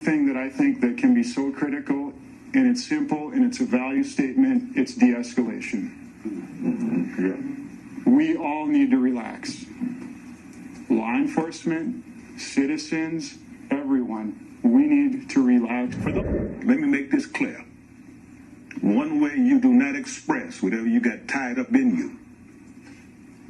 thing that I think that can be so critical, and it's simple, and it's a value statement, it's de-escalation. We all need to relax. Law enforcement, citizens, everyone, we need to relax. Let me make this clear. One way you do not express whatever you got tied up in you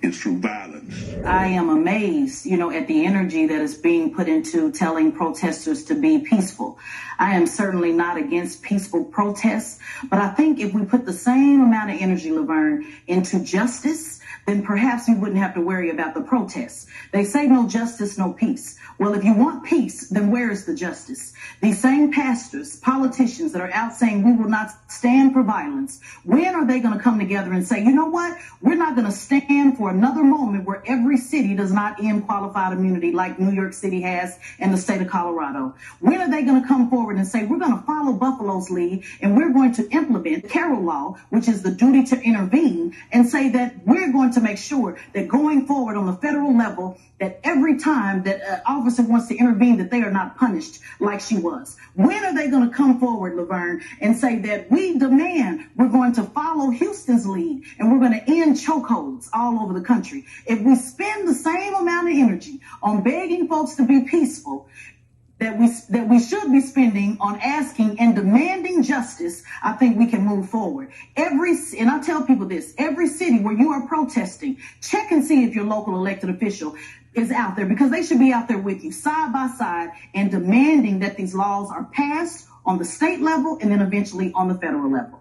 is through violence. I am amazed, at the energy that is being put into telling protesters to be peaceful. I am certainly not against peaceful protests, but I think if we put the same amount of energy, Laverne, into justice, then perhaps we wouldn't have to worry about the protests. They say no justice, no peace. Well, if you want peace, then where is the justice? These same pastors, politicians that are out saying we will not stand for violence, when are they going to come together and say, you know what? We're not going to stand for another moment where every city does not end qualified immunity like New York City has and the state of Colorado. When are they going to come forward and say, we're going to follow Buffalo's lead and we're going to implement the Carroll Law, which is the duty to intervene, and say that we're going to make sure that going forward on the federal level, that every time that an officer wants to intervene, that they are not punished like she was. When are they going to come forward, Laverne, and say that we demand we're going to follow Houston's lead and we're going to end chokeholds all over the country? If we spend the same amount of energy on begging folks to be peaceful that we should be spending on asking and demanding justice, I think we can move forward. And I tell people this, every city where you are protesting, check and see if your local elected official is out there, because they should be out there with you side by side and demanding that these laws are passed on the state level and then eventually on the federal level.